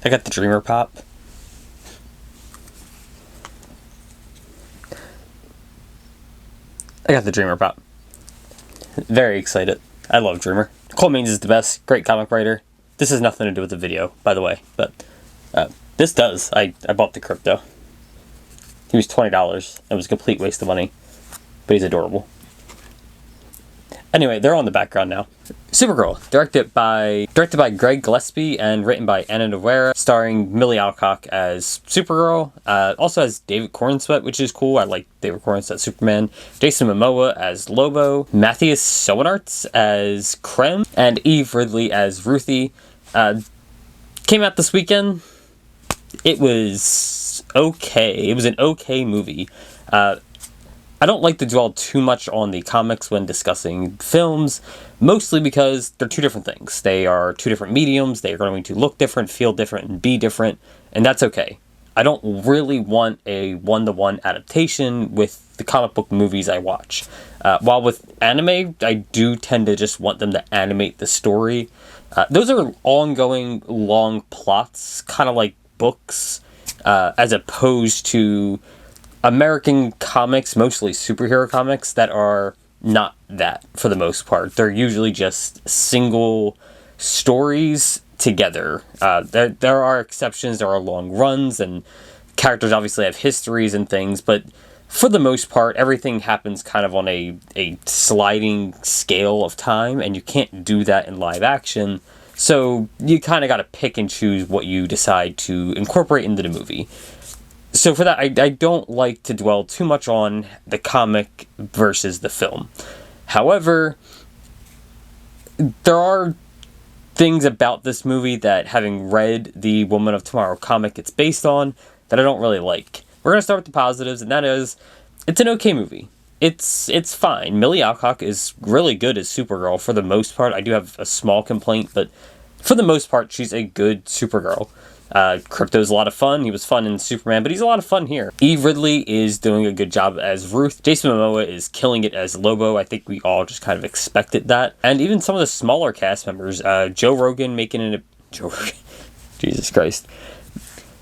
I got the Dreamer Pop. Very excited. I love Dreamer. Cole Means is the best. Great comic writer. This has nothing to do with the video, by the way. But this does. I bought the crypto. He was $20. It was a complete waste of money. But he's adorable. Anyway, they're on the background now. Supergirl, directed by Greg Gillespie and written by Anna Nogueira, starring Millie Alcock as Supergirl. Also has David Cornsweet, which is cool. I like David Cornsweet as Superman. Jason Momoa as Lobo. Matthias Schoenaerts as Krem. And Eve Ridley as Ruthie. Came out this weekend. It was okay. It was an okay movie. I don't like to dwell too much on the comics when discussing films, mostly because they're two different things. They are two different mediums. They are going to look different, feel different, and be different, and that's okay. I don't really want a one-to-one adaptation with the comic book movies I watch. While with anime, I do tend to just want them to animate the story. Those are ongoing, long plots, kind of like books, as opposed to American comics, mostly superhero comics, that are not that for the most part. They're usually just single stories together. There are exceptions. There are long runs, and characters obviously have histories and things, but for the most part, everything happens kind of on a sliding scale of time, and you can't do that in live action. So you kind of got to pick and choose what you decide to incorporate into the movie. So for that, I don't like to dwell too much on the comic versus the film. However, there are things about this movie that, having read the Woman of Tomorrow comic it's based on, that I don't really like. We're going to start with the positives, and that is, it's an okay movie. It's fine. Millie Alcock is really good as Supergirl for the most part. I do have a small complaint, but for the most part, she's a good Supergirl. Crypto's a lot of fun. He was fun in Superman, but he's a lot of fun here. Eve Ridley is doing a good job as Ruth. Jason Momoa is killing it as Lobo. I think we all just kind of expected that. And even some of the smaller cast members, Joe Rogan making an... Jesus Christ.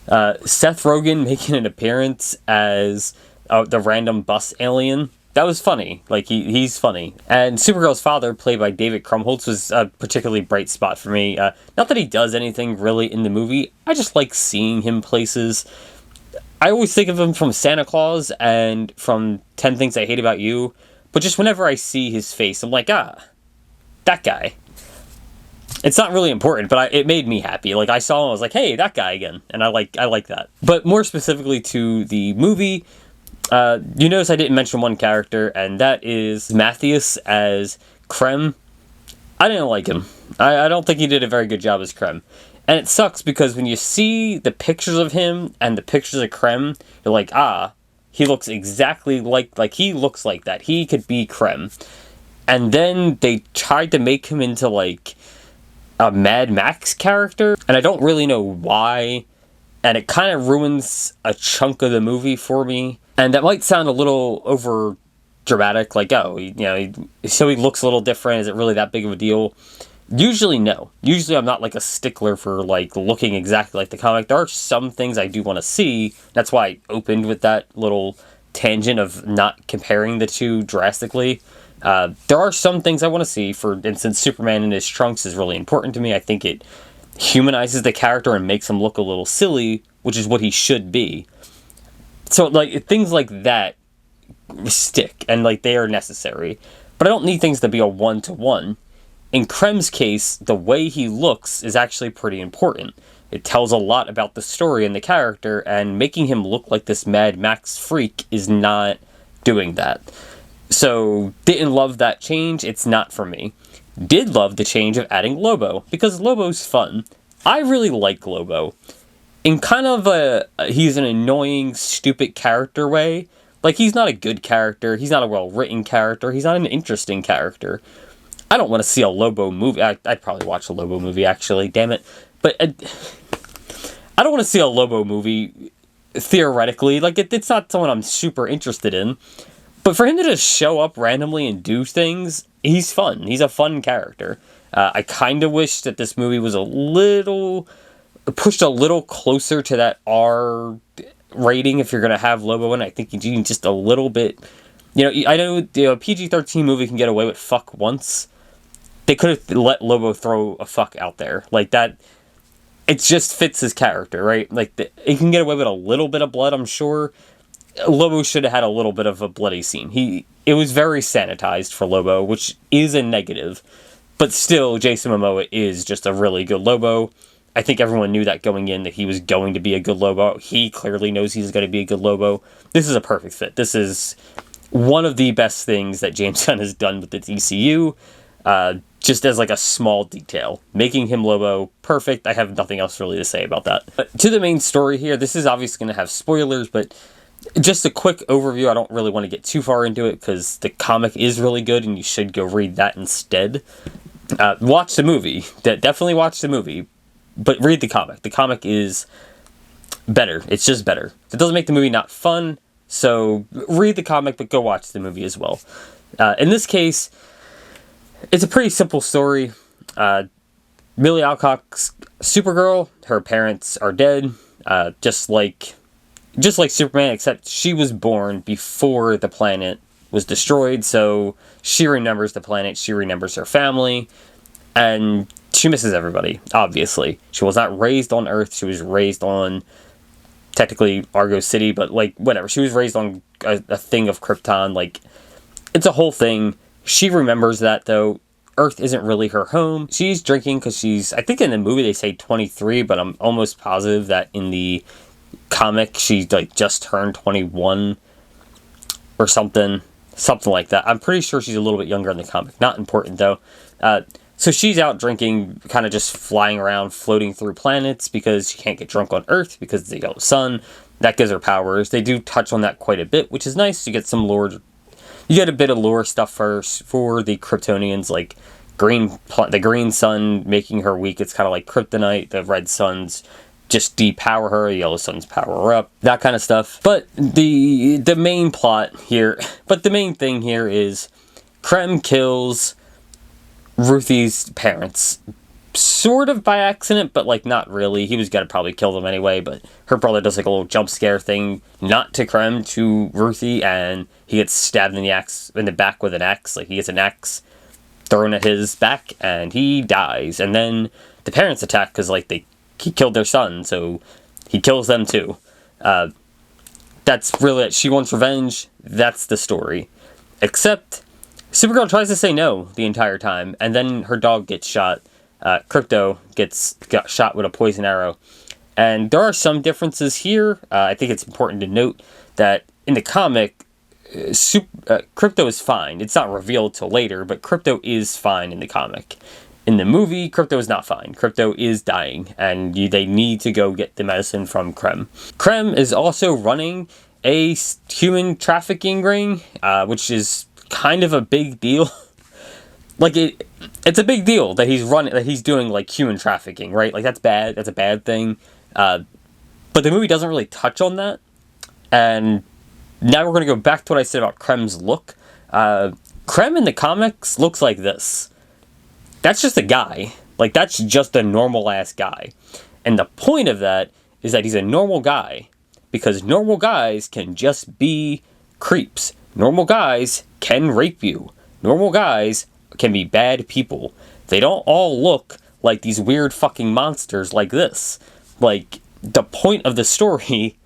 Seth Rogen making an appearance as the random bus alien. That was funny. Like, he's funny. And Supergirl's father, played by David Krumholtz, was a particularly bright spot for me. Not that he does anything really in the movie. I just like seeing him places. I always think of him from Santa Claus and from 10 Things I Hate About You. But just whenever I see his face, I'm like, that guy. It's not really important, but it made me happy. Like, I saw him, I was like, hey, that guy again. And I like that. But more specifically to the movie... you notice I didn't mention one character, and that is Matthias as Krem. I didn't like him. I don't think he did a very good job as Krem. And it sucks because when you see the pictures of him and the pictures of Krem, you're like, he looks exactly like he looks like that. He could be Krem. And then they tried to make him into, like, a Mad Max character, and I don't really know why, and it kind of ruins a chunk of the movie for me. And that might sound a little over dramatic, like, so he looks a little different. Is it really that big of a deal? Usually, no. Usually, I'm not, like, a stickler for, like, looking exactly like the comic. There are some things I do want to see. That's why I opened with that little tangent of not comparing the two drastically. There are some things I want to see. For instance, Superman in his trunks is really important to me. I think it humanizes the character and makes him look a little silly, which is what he should be. So, like, things like that stick, and, like, they are necessary. But I don't need things to be a one-to-one. In Krem's case, the way he looks is actually pretty important. It tells a lot about the story and the character, and making him look like this Mad Max freak is not doing that. So, didn't love that change. It's not for me. Did love the change of adding Lobo, because Lobo's fun. I really like Lobo. In kind of he's an annoying, stupid character way. Like, he's not a good character, he's not a well-written character, he's not an interesting character. I don't want to see a Lobo movie. I'd probably watch a Lobo movie, actually, damn it. But I don't want to see a Lobo movie, theoretically. Like, it's not someone I'm super interested in. But for him to just show up randomly and do things, he's fun. He's a fun character. I kind of wish that this movie was a little pushed a little closer to that R rating if you're going to have Lobo in. I think you need just a little bit. I know a PG-13 movie can get away with fuck once. They could have let Lobo throw a fuck out there. Like that, it just fits his character, right? Like, it can get away with a little bit of blood, I'm sure. Lobo should have had a little bit of a bloody scene. It was very sanitized for Lobo, which is a negative. But still, Jason Momoa is just a really good Lobo. I think everyone knew that going in, that he was going to be a good Lobo. He clearly knows he's going to be a good Lobo. This is a perfect fit. This is one of the best things that James Gunn has done with the DCU, just as like a small detail. Making him Lobo, perfect. I have nothing else really to say about that. But to the main story here, this is obviously going to have spoilers, but just a quick overview. I don't really want to get too far into it because the comic is really good and you should go read that instead. Watch the movie. Definitely watch the movie, but read the comic. The comic is better. It's just better. It doesn't make the movie not fun, so read the comic, but go watch the movie as well. In this case, it's a pretty simple story. Millie Alcock's Supergirl. Her parents are dead, just like Superman, except she was born before the planet was destroyed, so she remembers the planet, she remembers her family, and she misses everybody, obviously. She was not raised on Earth, she was raised on, technically, Argo City, but, like, whatever. She was raised on a thing of Krypton, like, it's a whole thing. She remembers that, though. Earth isn't really her home. She's drinking because she's, I think in the movie they say 23, but I'm almost positive that in the comic she, like, just turned 21 or something like that. I'm pretty sure she's a little bit younger in the comic. Not important, though. So she's out drinking, kind of just flying around, floating through planets because she can't get drunk on Earth because of the yellow sun. That gives her powers. They do touch on that quite a bit, which is nice. You get some lore. You get a bit of lore stuff first for the Kryptonians, like the green sun making her weak. It's kind of like kryptonite. The red suns just depower her. The yellow suns power her up. That kind of stuff. But the main plot here, the main thing here is Krem kills Ruthie's parents, sort of by accident, but like not really. He was gonna probably kill them anyway, but her brother does like a little jump scare thing, not to Krem, to Ruthie, and he gets stabbed in the back with an axe. Like, he gets an axe thrown at his back, and he dies. And then the parents attack because like he killed their son, so he kills them too. That's really it. She wants revenge. That's the story. Except Supergirl tries to say no the entire time, and then her dog gets shot. Crypto got shot with a poison arrow. And there are some differences here. I think it's important to note that in the comic, Crypto is fine. It's not revealed till later, but Crypto is fine in the comic. In the movie, Crypto is not fine. Crypto is dying, and they need to go get the medicine from Krem. Krem is also running a human trafficking ring, which is kind of a big deal. Like, it's a big deal that he's doing, like, human trafficking, right? Like, that's bad. That's a bad thing. But the movie doesn't really touch on that. And now we're going to go back to what I said about Krem's look. Krem in the comics looks like this. That's just a guy. Like, that's just a normal-ass guy. And the point of that is that he's a normal guy. Because normal guys can just be creeps. Normal guys can rape you. Normal guys can be bad people. They don't all look like these weird fucking monsters like this. Like, the point of the story,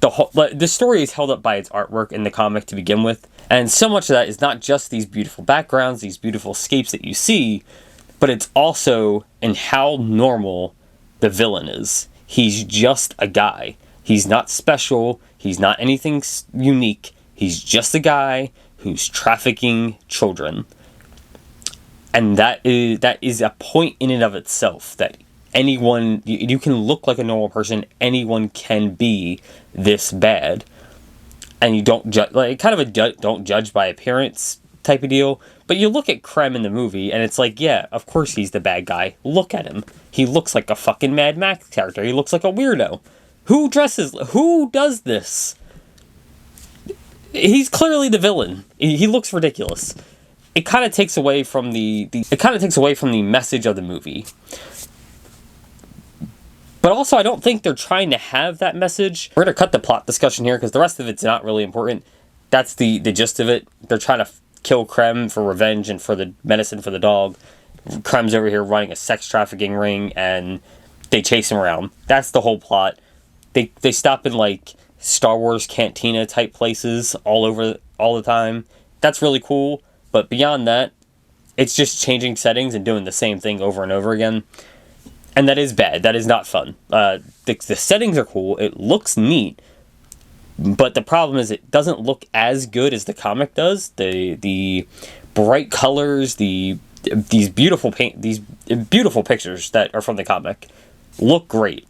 the story is held up by its artwork in the comic to begin with, and so much of that is not just these beautiful backgrounds, these beautiful scapes that you see, but it's also in how normal the villain is. He's just a guy. He's not special. He's not anything unique. He's just a guy who's trafficking children. And that is a point in and of itself, that anyone, you can look like a normal person, anyone can be this bad. And you don't judge, like, kind of a don't judge by appearance type of deal. But you look at Krem in the movie, and it's like, yeah, of course he's the bad guy. Look at him. He looks like a fucking Mad Max character. He looks like a weirdo. Who does this? He's clearly the villain. He looks ridiculous. It kind of takes away from the message of the movie. But also, I don't think they're trying to have that message. We're going to cut the plot discussion here because the rest of it's not really important. That's the gist of it. They're trying to kill Krem for revenge and for the medicine for the dog. Krem's over here running a sex trafficking ring, and they chase him around. That's the whole plot. They stop in, like, Star Wars cantina type places all the time. That's really cool. But beyond that, it's just changing settings and doing the same thing over and over again. And that is bad. That is not fun. The settings are cool. It looks neat. But the problem is it doesn't look as good as the comic does. The bright colors, these beautiful pictures that are from the comic look great.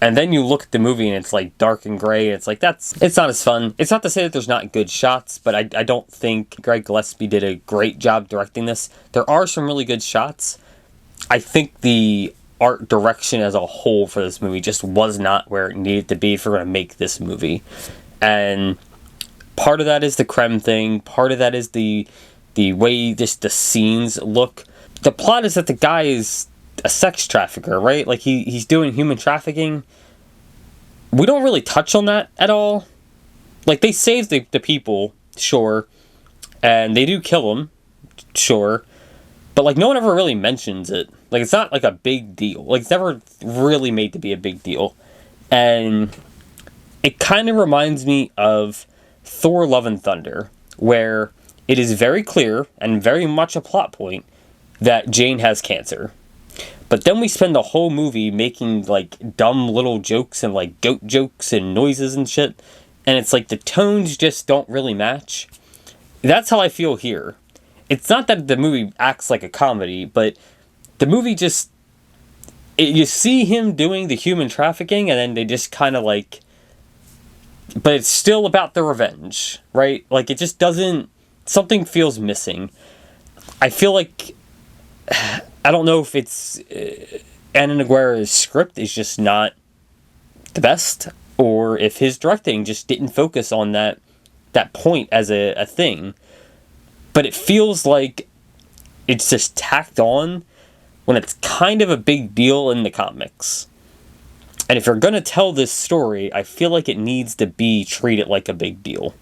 And then you look at the movie and it's like dark and gray. It's like, it's not as fun. It's not to say that there's not good shots, but I don't think Greg Gillespie did a great job directing this. There are some really good shots. I think the art direction as a whole for this movie just was not where it needed to be if we're going to make this movie. And part of that is the Krem thing. Part of that is the way the scenes look. The plot is that the guy is a sex trafficker, right? Like, he's doing human trafficking. We don't really touch on that at all. Like, they save the people, sure, and they do kill him, sure, but, like, no one ever really mentions it. Like, it's not, like, a big deal. Like, it's never really made to be a big deal. And it kind of reminds me of Thor: Love and Thunder, where it is very clear and very much a plot point that Jane has cancer. But then we spend the whole movie making, like, dumb little jokes and, like, goat jokes and noises and shit. And it's like the tones just don't really match. That's how I feel here. It's not that the movie acts like a comedy, but the movie just... you see him doing the human trafficking, and then they just kind of, like... But it's still about the revenge, right? Like, it just doesn't... Something feels missing. I feel like... I don't know if it's Ana Nogueira's script is just not the best, or if his directing just didn't focus on that point as a thing. But it feels like it's just tacked on when it's kind of a big deal in the comics. And if you're going to tell this story, I feel like it needs to be treated like a big deal.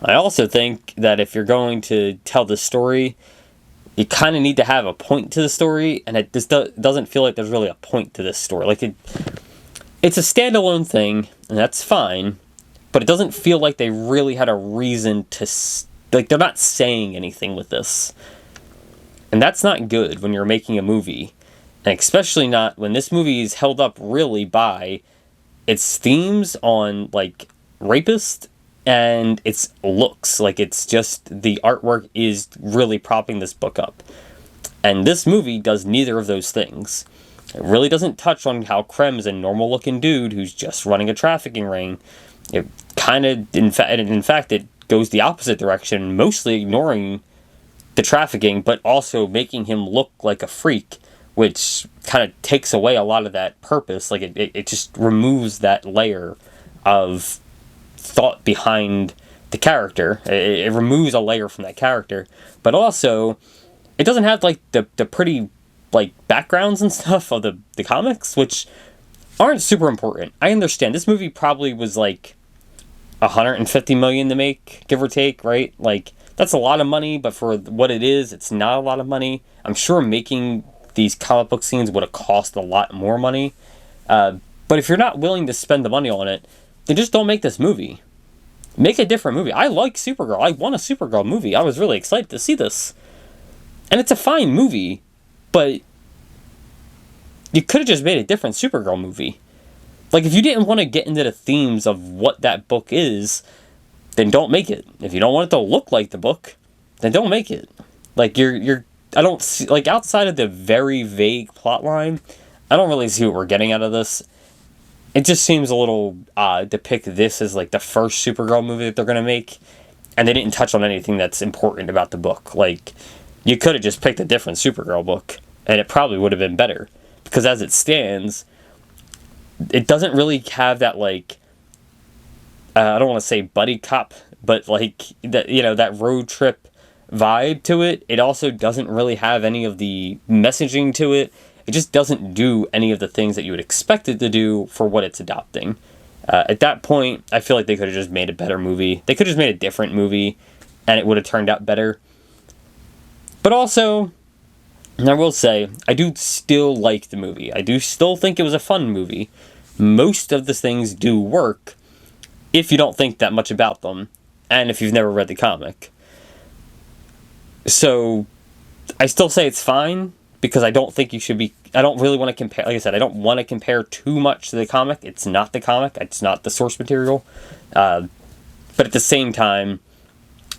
I also think that if you're going to tell this story, you kind of need to have a point to the story, and it just doesn't feel like there's really a point to this story. Like, it's a standalone thing, and that's fine, but it doesn't feel like they really had a reason to... Like, they're not saying anything with this. And that's not good when you're making a movie, and especially not when this movie is held up really by its themes on, like, rapist and its looks. Like, it's just, the artwork is really propping this book up. And this movie does neither of those things. It really doesn't touch on how Krem is a normal-looking dude who's just running a trafficking ring. It kind of, in fact, it goes the opposite direction, mostly ignoring the trafficking, but also making him look like a freak, which kind of takes away a lot of that purpose. Like, it just removes that layer of thought behind the character. It removes a layer from that character, but also it doesn't have, like, the pretty, like, backgrounds and stuff of the comics, which aren't super important. I understand this movie probably was like $150 million to make, give or take, right? Like, that's a lot of money, but for what it is, it's not a lot of money. I'm sure making these comic book scenes would have cost a lot more money, but if you're not willing to spend the money on it, then just don't make this movie. Make a different movie. I like Supergirl. I want a Supergirl movie. I was really excited to see this. And it's a fine movie, but you could have just made a different Supergirl movie. Like, if you didn't want to get into the themes of what that book is, then don't make it. If you don't want it to look like the book, then don't make it. Like, I don't see, like, outside of the very vague plot line, I don't really see what we're getting out of this. It just seems a little odd to pick this as, like, the first Supergirl movie that they're going to make, and they didn't touch on anything that's important about the book. Like, you could have just picked a different Supergirl book, and it probably would have been better. Because as it stands, it doesn't really have that, like, I don't want to say buddy cop, but, like, that, you know, that road trip vibe to it. It also doesn't really have any of the messaging to it. It just doesn't do any of the things that you would expect it to do for what it's adopting. At that point, I feel like they could have just made a better movie. They could have just made a different movie, and it would have turned out better. But also, and I will say, I do still like the movie. I do still think it was a fun movie. Most of the things do work if you don't think that much about them, and if you've never read the comic. So, I still say it's fine, because I don't think you should be... I don't really want to compare... Like I said, I don't want to compare too much to the comic. It's not the comic. It's not the source material. But at the same time,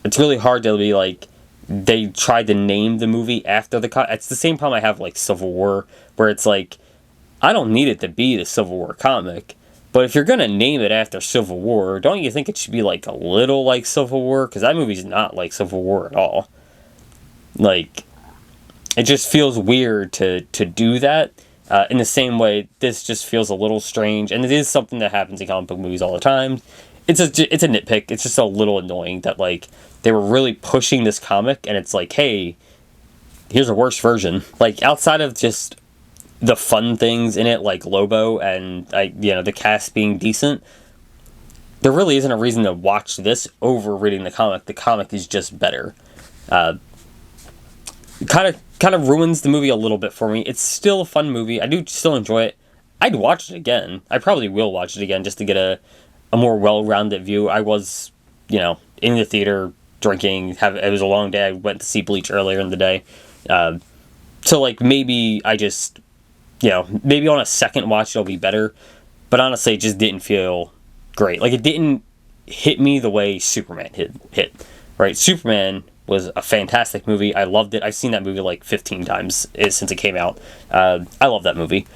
it's really hard to be like... They tried to name the movie after the comic. It's the same problem I have like Civil War, where it's like, I don't need it to be the Civil War comic, but if you're going to name it after Civil War, don't you think it should be like a little like Civil War? Because that movie's not like Civil War at all. Like... It just feels weird to do that. In the same way, this just feels a little strange, and it is something that happens in comic book movies all the time. It's a nitpick. It's just a little annoying that, like, they were really pushing this comic, and it's like, hey, here's a worse version. Like, outside of just the fun things in it, like Lobo and, the cast being decent, there really isn't a reason to watch this over reading the comic. The comic is just better. Kind of ruins the movie a little bit for me. It's still a fun movie. I do still enjoy it. I'd watch it again. I probably will watch it again just to get a more well-rounded view. I was, in the theater drinking. It was a long day. I went to see Bleach earlier in the day. So, like, maybe I just, maybe on a second watch it'll be better. But honestly, it just didn't feel great. Like, it didn't hit me the way Superman hit. Right? Superman was a fantastic movie. I loved it. I've seen that movie like 15 times since it came out. I love that movie.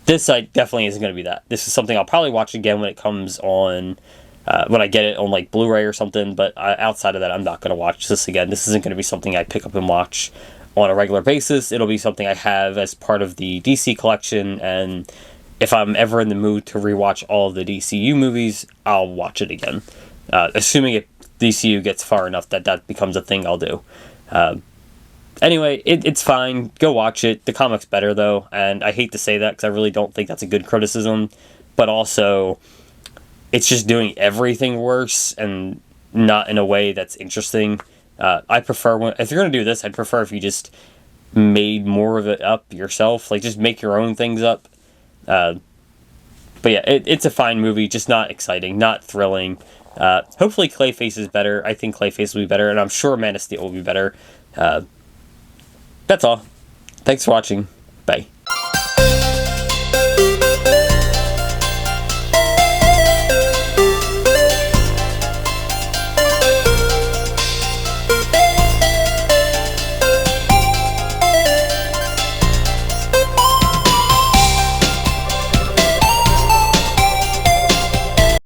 This definitely isn't going to be that. This is something I'll probably watch again when it comes on, when I get it on like Blu-ray or something, but outside of that, I'm not going to watch this again. This isn't going to be something I pick up and watch on a regular basis. It'll be something I have as part of the DC collection, and if I'm ever in the mood to rewatch all of the DCU movies, I'll watch it again. Assuming it DCU gets far enough that becomes a thing I'll do. Anyway, it's fine. Go watch it. The comic's better, though, and I hate to say that because I really don't think that's a good criticism, but also, it's just doing everything worse and not in a way that's interesting. I prefer if you're going to do this, I'd prefer if you just made more of it up yourself. Like, just make your own things up. But yeah, it's a fine movie, just not exciting, not thrilling. Hopefully Clayface is better. I think Clayface will be better, and I'm sure Man of Steel will be better. That's all. Thanks for watching. Bye.